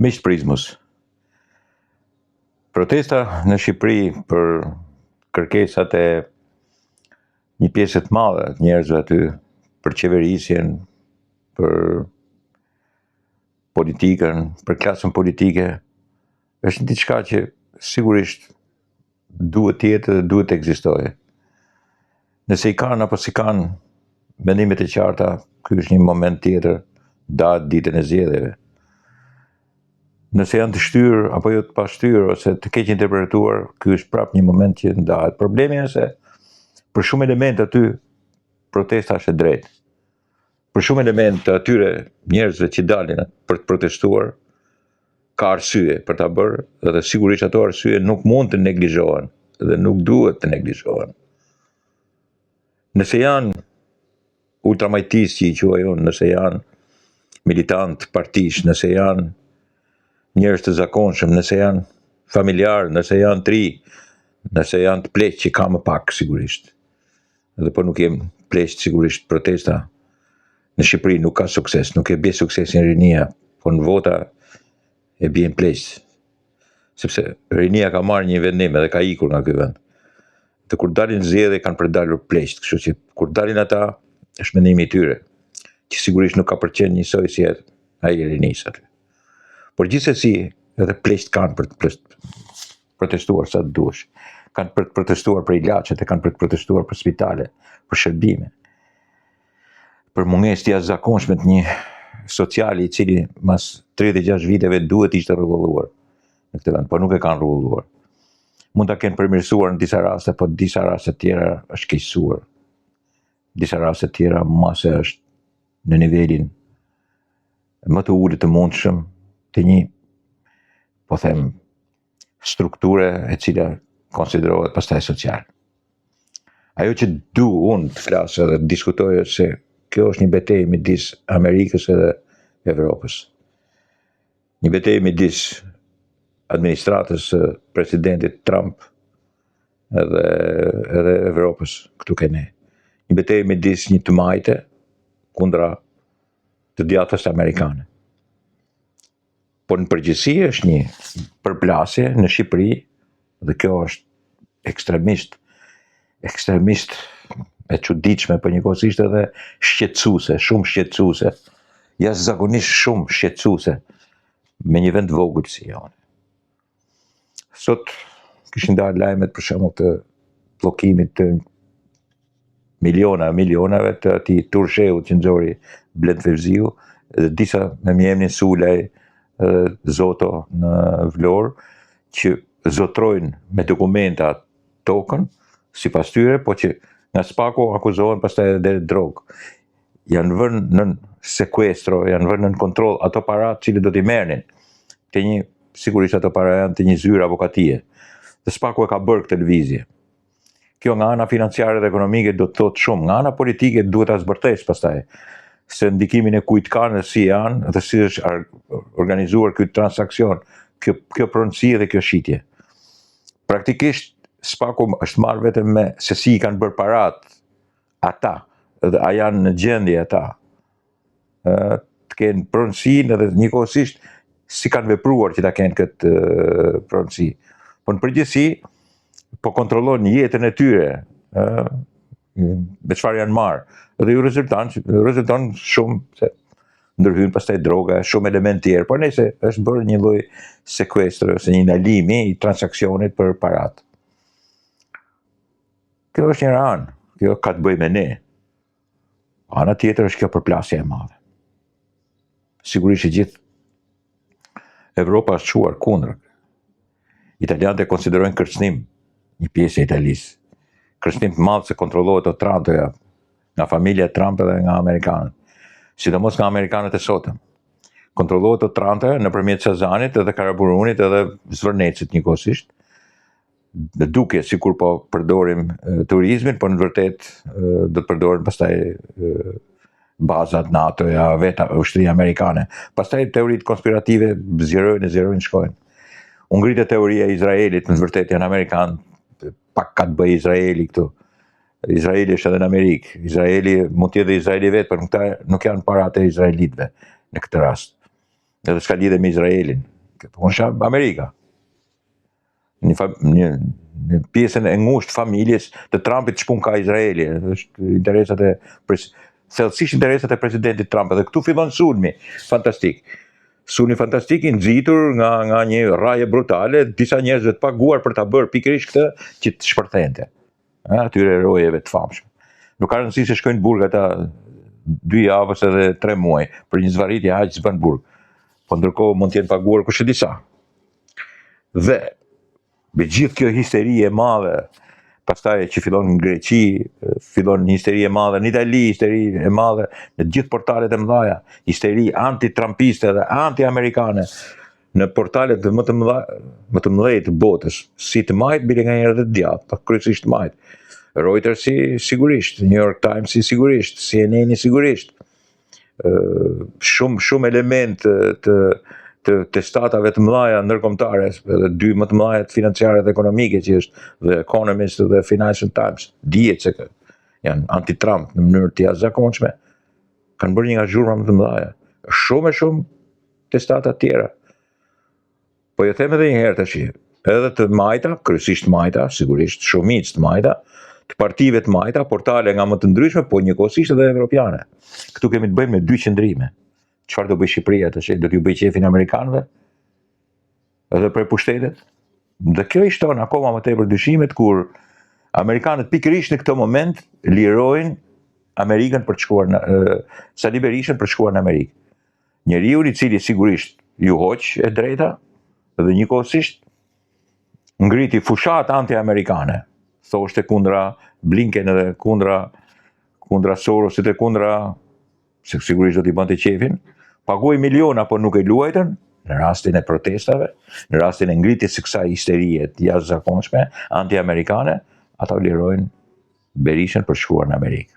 Miq Prizmës, protesta në Shqipëri për kërkesat e një pjesë të madhe të njerëzve aty, për qeverisjen, për politikën, për klasën politike, është diçka që sigurisht duhet të jetë dhe duhet të ekzistojë. Nëse i kanë apo si kanë mendimet e qarta, ky është një moment tjetër, datë ditën e zgjedhjeve. Nëse janë të shtyrë apo jo të pashtyrë ose të keq interpretuar, ky është prapë një moment që ndahet. Problemi është se për shumë elemente aty protesta është e drejtë. Për shumë elemente të atyre njerëzve që dalin për të protestuar, ka arsye për ta bërë, dhe sigurisht ato arsye nuk mund të neglizhohen dhe nuk duhet të neglizhohen. Nëse janë ultramajtisë që i quaj unë, nëse janë militant partish, nëse janë njerëz të zakonshëm, nëse janë familjarë, nëse janë të ri, nëse janë të pleqë që ka më pak sigurisht. Edhe po nuk jem pleqë sigurisht, protesta në Shqipëri nuk ka sukses, nuk e bie suksesin rinia, po në vota e bien pleqë. Sepse rinia ka marrë një vendim edhe ka ikur nga ky vend. Dhe kur dalin zgjedhje kanë për dalur pleqë, kështu që kur dalin ata është mendimi i tyre, që sigurisht nuk ka përqen njësoj si ai i rinis aty. Por gjithsesi, edhe pleqt kanë për të protestuar sa të duhesh. Kanë për të protestuar për ilaçet, kanë për të protestuar për spitale, për shërbime. Për mungesë të jashtëzakonshme të një sociali i cili mas 36 viteve duhet ishte rregulluar në këtë vend, por nuk e kanë rregulluar. Mund ta kenë përmirësuar në disa raste, po disa raste tjera është keqësuar. Disa raste tjera mase është në nivelin më të ulët të mundshëm të një, po them, strukture e cila konsiderohet pastaj social. Ajo që du unë të flasë dhe të diskutoj është se kjo është një betejë midis Amerikës edhe Evropës. Një betejë midis administratës së presidentit Trump edhe Evropës këtu ke ne. Një betejë midis një të majte kundra të djathtës amerikane. Por në përgjithësi është një përplasje në Shqipëri, dhe kjo është ekstremisht e çuditshme, por njëkohësisht edhe shqetësuese, shumë shqetësuese, jashtëzakonisht shumë shqetësuese me një vend vogël si jonë. Sot kishin dalë lajmet për shembull të bllokimit të milionave të atij Tursheu që nxori Bülent Fevziu, dhe disa me mjemnin Sulaj, Zoto në Vlorë, që zotrojnë me dokumenta tokën, sipas tyre, po që nga spaku akuzohen pastaj edhe drogë. Janë vënë në sekuestro, janë vënë në kontroll ato paratë që do t'i merrnin. Sigurisht ato para janë të një zyrë avokatie. Dhe spaku e ka bërë këtë lëvizje. Kjo nga ana financiare dhe ekonomike do të thotë shumë, nga ana politike duhet ta zbërthesë pastaj se ndikimin e kujt kanë dhe si janë dhe si është organizuar ky transakcion, kjo pronësi dhe kjo shitje. Praktikisht spaku është marrë vetëm me se si i kanë bërë parat ata, dhe a janë në gjendje ata të kenë pronësinë dhe njëkohësisht si kanë vepruar që ta kenë këtë pronësi. Po në përgjithësi po kontrollon jetën e tyre, me çfarë janë marrë, dhe ju rezulton shumë se ndërhyn pastaj droga, shumë element tjerë, por nëse është bërë një lloj sekuestri ose një ndalimi i transaksionit për parat. Kjo është një anë, kjo ka të bëjë me ne. Ana tjetër është kjo përplasje e madhe. Sigurisht që gjithë Evropa është çuar kundër. Italianët e konsiderojnë kërcënim një pjesë e Italisë. Kërcënim të madh se kontrollohet Otrantoja nga familja Trump edhe nga amerikanët. Sidomos nga amerikanët e sotëm. Kontrollohet Otrantoja nëpërmjet Sazanit edhe Karaburunit edhe Zvërnecit njëkohësisht. Në duke sikur po përdorim turizmin, por në vërtet do të përdorim pastaj bazat NATO-ja, vetë ushtria amerikane. Pastaj teoritë konspirative zjerojnë shkojnë. U ngritet teoria e Izraelit, në të vërtetë janë amerikanë, pak ka të bëjë Izraeli këtu. Izraeli është edhe në Amerikë. Izraeli mund të jetë Izraeli vetë, por nuk janë paratë e izraelitëve në këtë rast. Edhe s'ka lidhje me Izraelin. unë isha Amerika. Një pjesën e ngushtë familjes të Trumpit çpun ka Izraeli, është interesat e thellësisht interesat e presidentit Trump, dhe këtu fillon sulmi fantastik. Sulmi fantastik i nxitur nga një rraje brutale, disa njerëz të paguar për ta bërë pikërisht këtë që të shpërthente. Atyre erojeve të famshëm. Nuk ka rëndësi se shkojnë në burg ata 2 javës edhe 3 muaj, për një zvarritje aq s'bën burg. Po ndërkohë mund të jenë paguar kush e di sa. Dhe me gjithë kjo histeri e madhe, pastaj që fillon në Greqi, fillon një histeri e madhe në Itali, histeri e madhe në gjithë portalet e mëdha, histeri anti-trumpiste dhe anti-amerikane në portalet më të mëdha të botës, si të majt, bile nga njerë dhe të djathtë, po kryesisht të majt. Reuters sigurisht, New York Times sigurisht, CNN sigurisht. Shumë element të testatave të mëdha ndërkombëtare, edhe 2 më të mëdha financiare dhe ekonomike, që është The Economist dhe Financial Times, dihet se janë anti-Trump në mënyrë të jashtëzakonshme, kanë bërë një nga zhurma më të mëdha. Shumë testata të tjera. Po ju them edhe një herë tash, edhe të majta, kryesisht majta, sigurisht shumicë të majta, të partive të majta, portale nga më të ndryshme, po njëkohësisht edhe evropiane. Këtu kemi të bëjmë me 2 qëndrime. Çfarë do bëj Shqipëria tash? Do t'ju bëj qefin amerikanëve? Edhe për pushtetet? Dhe kjo i shton akoma më tepër dyshimet kur amerikanët pikërisht në këtë moment lirojnë Amerikën për të shkuar Sali Berishën për të shkuar në Amerikë. Njeriu i cili sigurisht ju hoq e drejta dhe njëkohësisht ngriti fushat anti-amerikane. Thoshte kundra Blinken edhe kundra Sorosit e kundra, se sigurisht do t'i bënte qefin, paguaj miliona por nuk e luajtën, në rastin e protestave, në rastin e ngritjes së kësaj histerie të jashtëzakonshme anti-amerikane, ata lirojnë Berishën për shkuar në Amerikë.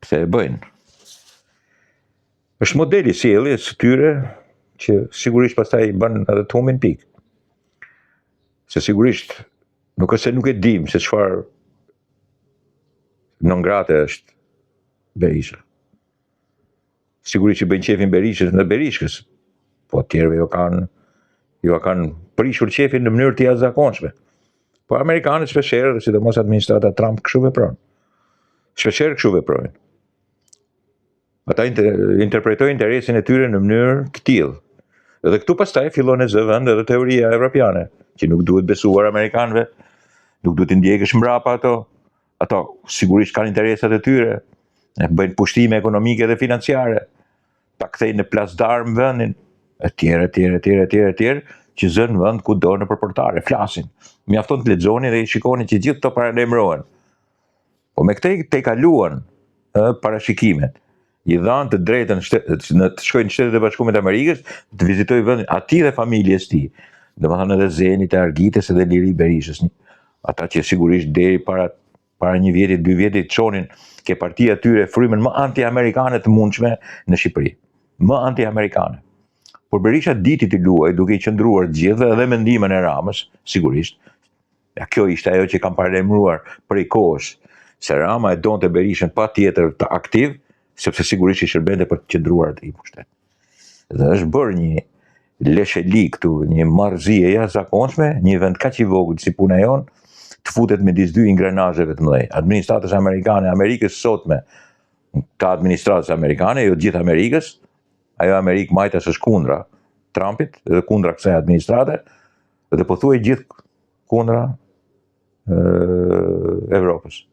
Pse e bëjnë? Është modeli sjelljes së tyre që sigurisht pastaj bën edhe të humbin pikë. Se sigurisht nuk është se nuk e dim se çfarë non grate është Berisha. Sigurisht që bëjnë qefin Berishës dhe Berishkës, po tjerëve jo kanë prishur qefin në mënyrë të jashtëzakonshme. Po amerikanët shpeshherë, dhe sidomos administrata Trump kështu veprojnë. Shpeshherë kështu veprojnë. Ata interpretojnë interesin e tyre në mënyrë të tillë. Dhe këtu pastaj fillon e zëvend edhe teoria evropiane, që nuk duhet besuar amerikanëve, nuk duhet të ndjekësh mbrapa ato. Ato sigurisht kanë interesat e tyre, bëjnë pushtime ekonomike dhe financiare, ta kthejnë në plasdarm vendin, etj, që zënë vend kudo nëpër portale, flasin. Mjafton të lexoni dhe i shikoni që gjithë këto paralajmërohen. Po me këtë te kaluan parashikimet. I dhanë të drejtën të shkojnë në Shtetet e Bashkuara të Amerikës, të vizitojë vendin aty dhe familjes tij. Domethënë edhe Zenit e Argitës edhe Liri Berishës. Ata që sigurisht deri para 1 vjeti, 2 vjeti çonin ke partia tyre frymën më anti-amerikane të mundshme në Shqipëri. Më anti-amerikane. Por Berisha diti të luaj duke i qëndruar gjithë edhe mendimin e Ramës, sigurisht. Ja, kjo ishte ajo që kam paralajmëruar prej kohësh, se Rama e donte Berishën patjetër të aktiv, sepse sigurisht i shërbente për të qëndruar aty në pushtet. Dhe është bërë një lesheli këtu, një marrëzi e jashtëzakonshme, një vend kaq i vogël si puna jon, të futet midis 2 ingrenazheve të mëdhenj. Administratës amerikane, Amerikës sotme, ka administratës amerikane, jo gjithë Amerikës, ajo Amerikë majtas është kundra Trumpit dhe kundra kësaj administrate, dhe pothuaj gjithë kundra Evropës.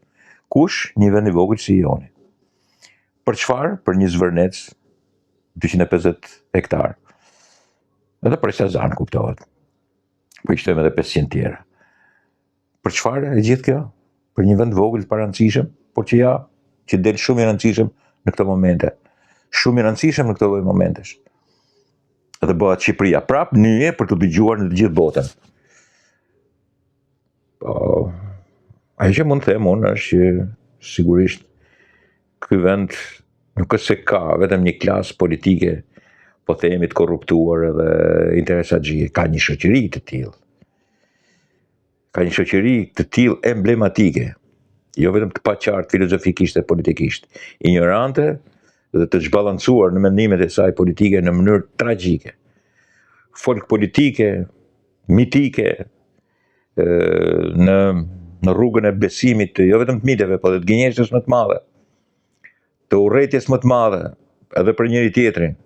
Kush? Një vend i vogël si joni. Për çfarë? Për një zvërnec 250 hektar. Edhe për Shazan kuptohet. Po i shtojmë edhe 500 tjera. Për çfarë e gjithë kjo? Për një vend vogël të parancishëm, por që del shumë i rëndësishëm në këto momente. Shumë i rëndësishëm në këto momentesh. Dhe bëhet Shqipëria prap nyje për të dëgjuar në të gjithë botën. Po, ajo që mund të them unë është që sigurisht ky vend nuk është se ka vetëm një klasë politike, po themi të korruptuar edhe interesatxhie, ka një shoqëri të tillë. Ka një shoqëri të tillë emblematike, jo vetëm të paqartë filozofikisht e politikisht, ignorante dhe të zhbalancuar në mendimet e saj politike në mënyrë tragjike. Folk politike, mitike, në rrugën e besimit, jo vetëm të miteve, po dhe të gënjeshtës më të madhe, të urrëties më të madhe, edhe për njëri tjetrin.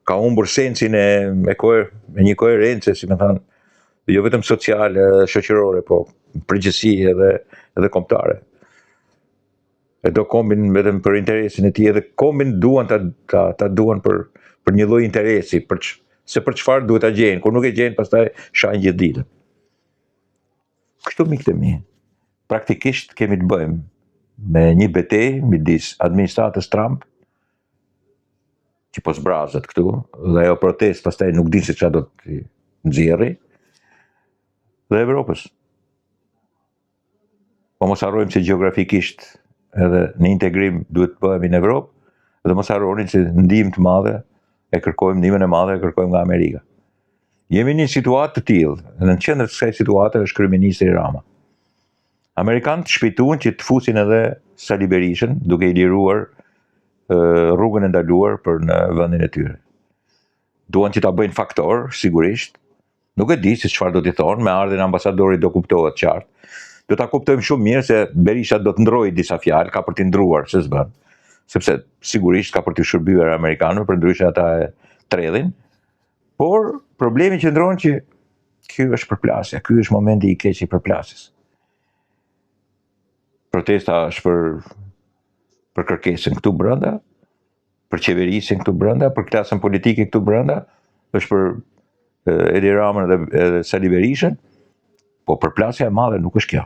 Ka humbur sensin e një koherence, si më thënë, jo vetëm sociale, shoqërore, po përgjithësi edhe kombëtare. E do kombin vetëm për interesin e tij, edhe kombin duan ta duan për një lloj interesi, se për çfarë duhet ta gjejnë, kur nuk e gjejnë pastaj shajnë gjithë ditën. Kështu miqtë e mi, praktikisht kemi të bëjmë me një betejë midis administratës Trump, që po zbrazet këtu, dhe ajo protestë pastaj nuk din se çfarë do të nxjerrë, dhe Evropës. Po mos harrojmë se gjeografikisht edhe në integrim duhet të bëhemi në Evropë, dhe mos harroni se ndihmë të madhe ndihmën e madhe e kërkojmë nga Amerika. Jemi në një situatë të tillë, në qendër të kësaj situate është kryeministri Rama. Amerikanët shpejtuan që të fusin edhe Sali Berishën, duke i liruar rrugën e ndaluar për në vendin e tyre. Duan që ta bëjnë faktor, sigurisht. Nuk e di se çfarë do t'i thonë, me ardhen e ambasadorit do kuptohet qartë. Do ta kuptojmë shumë mirë se Berisha do të ndrojë disa fjalë, ka për t'i ndruar, se s'bën. Sepse sigurisht ka për t'i shërbyer amerikanëve, përndryshe ata e tredhin. Por problemi qëndron që ky është përplasja, ky është momenti i keq i përplasjes. Protesta është për kërkesën këtu brenda, për qeverisjen këtu brenda, për klasën politike këtu brenda, është për Edi Ramën dhe Sali Berishën, po përplasja e madhe nuk është kjo.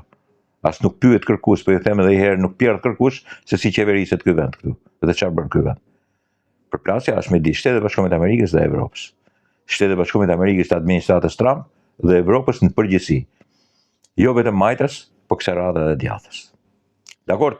As nuk pyet kërkues, po ju them edhe një herë, nuk pyet kërkues se si qeveriset ky vend këtu, dhe çfarë bën ky vend. Përplasja është midis Shtetit Bashkuar të Amerikës dhe Evropës. Shtetit Bashkuar të Amerikës të administratës Trump dhe Evropës në përgjithësi. Jo vetëm majtës, po kësaj radhe edhe djathtas. Dakor?